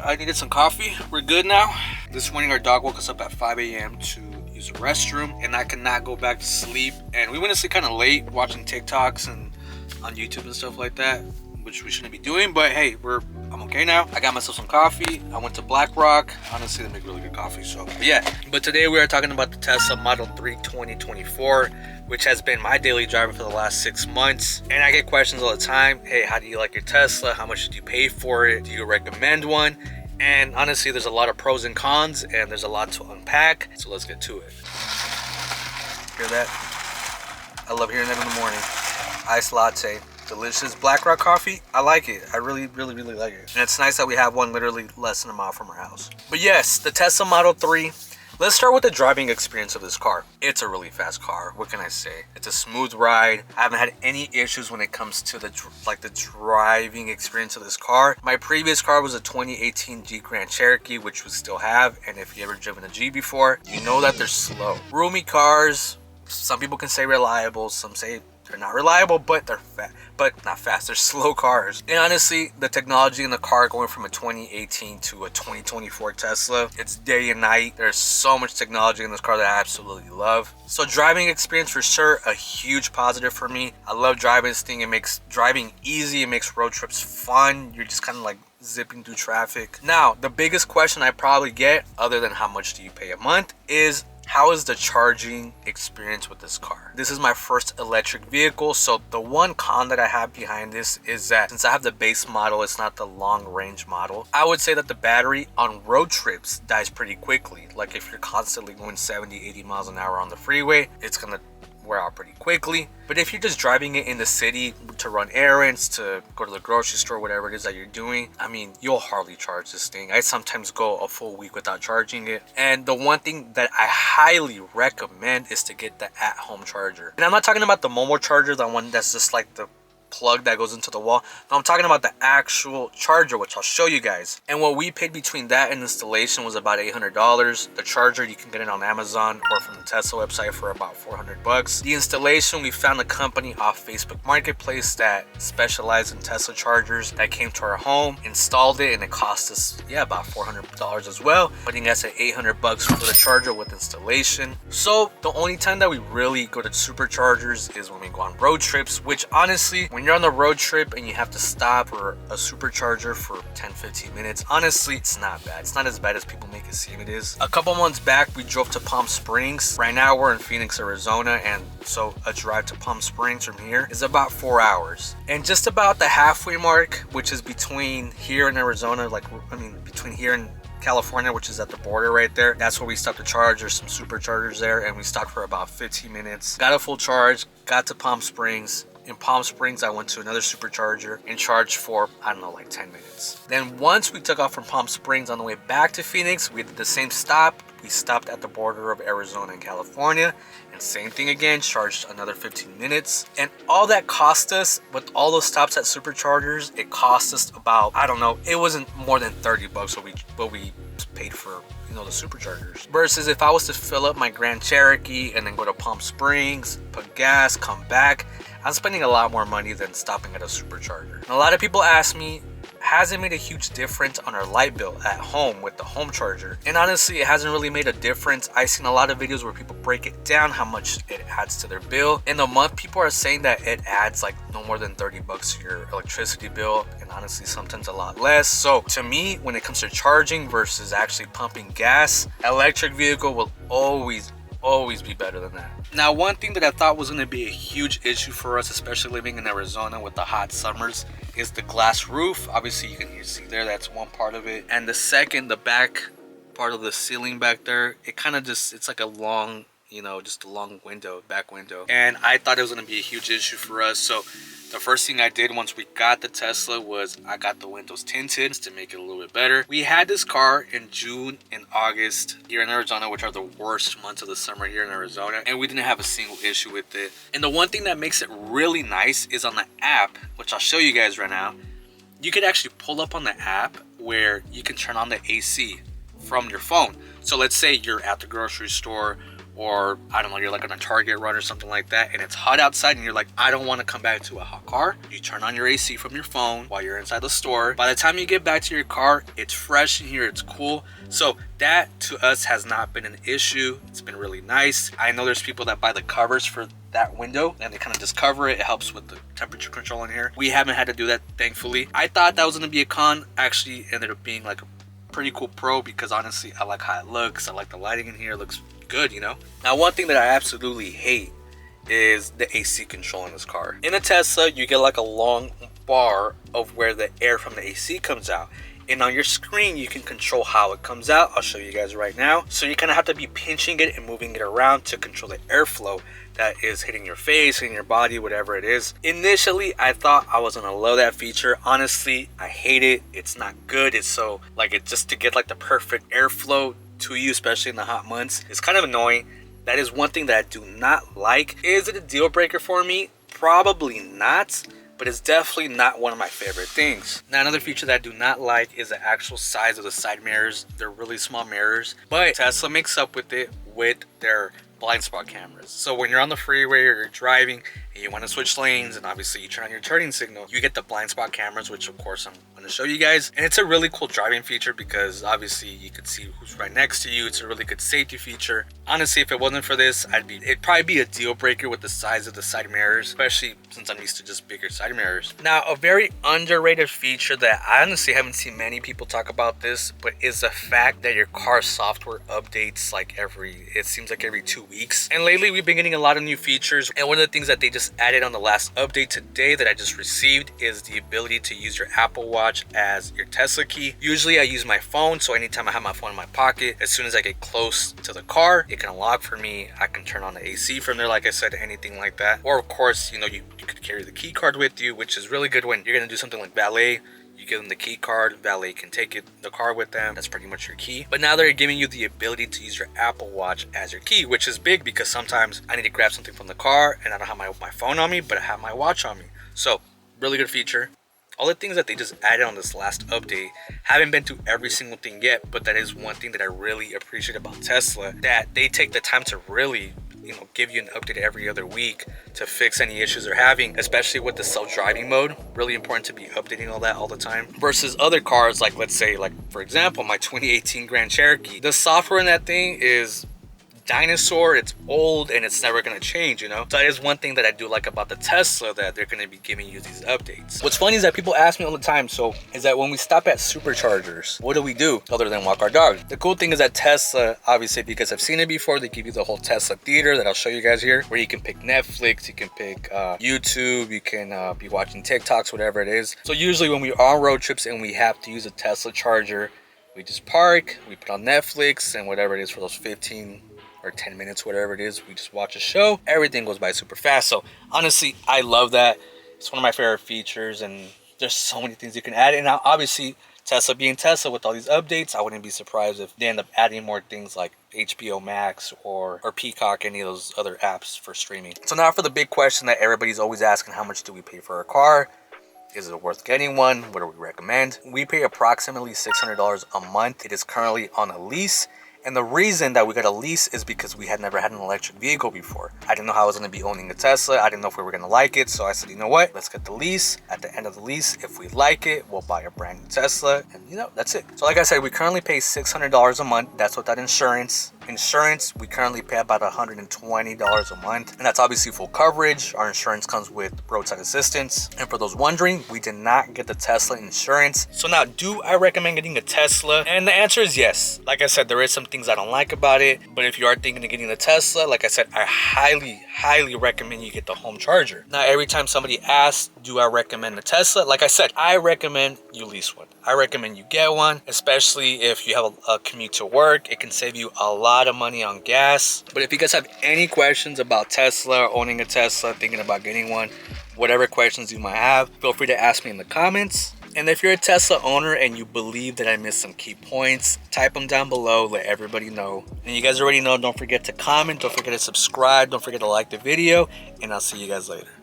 I needed some coffee. We're good now. This morning our dog woke us up at 5 a.m. to use the restroom, and I could not go back to sleep. And we went to sleep kind of late watching TikToks and on YouTube and stuff like that, which we shouldn't be doing. But hey, I'm okay now. I got myself some coffee. I went to Black Rock. Honestly, they make really good coffee. So yeah. But today we are talking about the Tesla Model 3 2024, which has been my daily driver for the last 6 months. And I get questions all the time. Hey, how do you like your Tesla? How much did you pay for it? Do you recommend one? And honestly, there's a lot of pros and cons, and there's a lot to unpack. So let's get to it. Hear that? I love hearing that in the morning. Iced latte. Delicious Black Rock coffee. I like it. I really like it. And it's nice that we have one literally less than a mile from our house. But yes, the Tesla Model 3. Let's start with the driving experience of this car. It's a really fast car. What can I say? It's a smooth ride. I haven't had any issues when it comes to the driving experience of this car. My previous car was a 2018 Jeep Grand Cherokee, which we still have. And if you ever driven a Jeep before, you know that they're slow. Roomy cars. Some people can say reliable. Some say they're not reliable, but they're not fast. They're slow cars. And honestly, the technology in the car going from a 2018 to a 2024 Tesla, it's day and night. There's so much technology in this car that I absolutely love. So driving experience for sure, a huge positive for me. I love driving this thing. It makes driving easy. It makes road trips fun. You're just kind of like zipping through traffic. Now, the biggest question I probably get, other than how much do you pay a month, is how is the charging experience with this car? This is my first electric vehicle, so the one con that I have behind this is that since I have the base model, it's not the long range model. I would say that the battery on road trips dies pretty quickly. Like if you're constantly going 70, 80 miles an hour on the freeway, it's gonna wear out pretty quickly. But if you're just driving it in the city to run errands, to go to the grocery store, whatever it is that you're doing, I mean, you'll hardly charge this thing. I sometimes go a full week without charging it. And the one thing that I highly recommend is to get the at-home charger. And I'm not talking about the Momo charger, the one that's just like the plug that goes into the wall. No, I'm talking about the actual charger, which I'll show you guys. And what we paid between that and installation was about $800. The charger, you can get it on Amazon or from the Tesla website for about 400 bucks. The installation, we found a company off Facebook Marketplace that specialized in Tesla chargers that came to our home, installed it, and it cost us about $400 as well, putting us at 800 bucks for the charger with installation. So the only time that we really go to superchargers is when we go on road trips, which honestly, when you're on the road trip and you have to stop for a supercharger for 10-15 minutes, honestly, it's not bad. It's not as bad as people make it seem it is. A couple months back, we drove to Palm Springs. Right now, we're in Phoenix, Arizona, and so a drive to Palm Springs from here is about 4 hours. And just about the halfway mark, which is between here and Arizona, between here and California, which is at the border right there, that's where we stopped to charge. There's some superchargers there, and we stopped for about 15 minutes. Got a full charge, got to Palm Springs. In Palm Springs, I went to another supercharger and charged for, I don't know, like 10 minutes. Then once we took off from Palm Springs on the way back to Phoenix, we did the same stop. We stopped at the border of Arizona and California, and same thing again, charged another 15 minutes. And all that cost us, with all those stops at superchargers, it cost us about, I don't know, it wasn't more than 30 bucks what we paid for, the superchargers. Versus if I was to fill up my Grand Cherokee and then go to Palm Springs, put gas, come back, I'm spending a lot more money than stopping at a supercharger. And a lot of people ask me, has it made a huge difference on our light bill at home with the home charger? And honestly, it hasn't really made a difference. I've seen a lot of videos where people break it down, how much it adds to their bill. In a month, people are saying that it adds like no more than 30 bucks to your electricity bill, and honestly, sometimes a lot less. So to me, when it comes to charging versus actually pumping gas, electric vehicle will always be better than that. Now, one thing that I thought was going to be a huge issue for us, especially living in Arizona with the hot summers, is the glass roof. Obviously, you can see there, that's one part of it. And the second, the back part of the ceiling back there, it kind of just, it's like a long, just a long window, back window. And I thought it was going to be a huge issue for us. So The first thing I did once we got the Tesla was I got the windows tinted to make it a little bit better. We had this car in June and August here in Arizona, which are the worst months of the summer here in Arizona, and we didn't have a single issue with it. And the one thing that makes it really nice is on the app, which I'll show you guys right now. You could actually pull up on the app where you can turn on the AC from your phone. So let's say you're at the grocery store, or I don't know, you're like on a Target run or something like that, and it's hot outside and you're like, I don't want to come back to a hot car. You turn on your AC from your phone while you're inside the store. By the time you get back to your car, it's fresh in here, it's cool. So that to us has not been an issue. It's been really nice. I know there's people that buy the covers for that window and they kind of just cover it. It helps with the temperature control in here. We haven't had to do that, thankfully. I thought that was going to be a con. Actually ended up being like a pretty cool pro, because honestly I like how it looks. I like the lighting in here. It looks good, you know. Now, one thing that I absolutely hate is the AC control in this car. In a Tesla, you get like a long bar of where the air from the AC comes out, and on your screen you can control how it comes out. I'll show you guys right now. So you kind of have to be pinching it and moving it around to control the airflow that is hitting your face, hitting your body, whatever it is. Initially, I thought I was gonna love that feature. Honestly, I hate it. It's not good. It's so like, it's just to get like the perfect airflow to you, especially in the hot months. It's kind of annoying. That is one thing that I do not like. Is it a deal breaker for me? Probably not, but it's definitely not one of my favorite things. Now, another feature that I do not like is the actual size of the side mirrors. They're really small mirrors, but Tesla makes up with it with their blind spot cameras. So when you're on the freeway or you're driving and you want to switch lanes, and obviously you turn on your turning signal, you get the blind spot cameras, which of course I'm going to show you guys. And it's a really cool driving feature because obviously you can see who's right next to you. It's a really good safety feature. Honestly, if it wasn't for this, it'd probably be a deal breaker with the size of the side mirrors, especially since I'm used to just bigger side mirrors. Now, a very underrated feature that I honestly haven't seen many people talk about this, but is the fact that your car software updates like it seems like every 2 weeks. And lately we've been getting a lot of new features, and one of the things that they just added on the last update today that I just received is the ability to use your Apple Watch as your Tesla key. Usually I use my phone, so anytime I have my phone in my pocket, as soon as I get close to the car, it can unlock for me. I can turn on the AC from there, like I said, anything like that. Or of course, you know, you could carry the key card with you, which is really good when you're gonna do something like valet. You give them the key card, valet can take the car with them. That's pretty much your key. But now they're giving you the ability to use your Apple Watch as your key, which is big because sometimes I need to grab something from the car and I don't have my phone on me, but I have my watch on me. So really good feature. All the things that they just added on this last update, haven't been to every single thing yet, but that is one thing that I really appreciate about Tesla, that they take the time to really, you know, give you an update every other week to fix any issues they're having, especially with the self-driving mode. Really important to be updating all that all the time versus other cars, like let's say, like for example, my 2018 Grand Cherokee. The software in that thing is dinosaur, it's old, and it's never going to change, you know. So that is one thing that I do like about the Tesla, that they're going to be giving you these updates. What's funny is that people ask me all the time, is that when we stop at superchargers, what do we do other than walk our dog? The cool thing is that Tesla, obviously, because I've seen it before, they give you the whole Tesla theater that I'll show you guys here, where you can pick Netflix, you can pick YouTube, you can be watching TikToks, whatever it is. So usually when we are on road trips and we have to use a Tesla charger, we just park, we put on Netflix, and whatever it is for those 15 or 10 minutes, whatever it is, we just watch a show. Everything goes by super fast. So honestly, I love that. It's one of my favorite features, and there's so many things you can add. And now obviously Tesla being Tesla, with all these updates, I wouldn't be surprised if they end up adding more things like HBO Max or Peacock, any of those other apps for streaming. So now for the big question that everybody's always asking, how much do we pay for a car? Is it worth getting one? What do we recommend? We pay approximately $600 a month. It is currently on a lease. And the reason that we got a lease is because we had never had an electric vehicle before. I didn't know how I was going to be owning a Tesla. I didn't know if we were going to like it. So I said, you know what? Let's get the lease. At the end of the lease, if we like it, we'll buy a brand new Tesla. And you know, that's it. So like I said, we currently pay $600 a month. That's without insurance. Insurance, we currently pay about $120 a month. And that's obviously full coverage. Our insurance comes with roadside assistance. And for those wondering, we did not get the Tesla insurance. So now, do I recommend getting a Tesla? And the answer is yes. Like I said, there is some things I don't like about it, but if you are thinking of getting the Tesla, like I said, I highly recommend you get the home charger. Now, every time somebody asks, do I recommend the Tesla? Like I said, I recommend you lease one. I recommend you get one, especially if you have a commute to work. It can save you a lot lot of money on gas. But if you guys have any questions about Tesla, owning a Tesla, thinking about getting one, whatever questions you might have, feel free to ask me in the comments. And if you're a Tesla owner and you believe that I missed some key points, type them down below, let everybody know. And you guys already know, don't forget to comment, don't forget to subscribe, don't forget to like the video, and I'll see you guys later.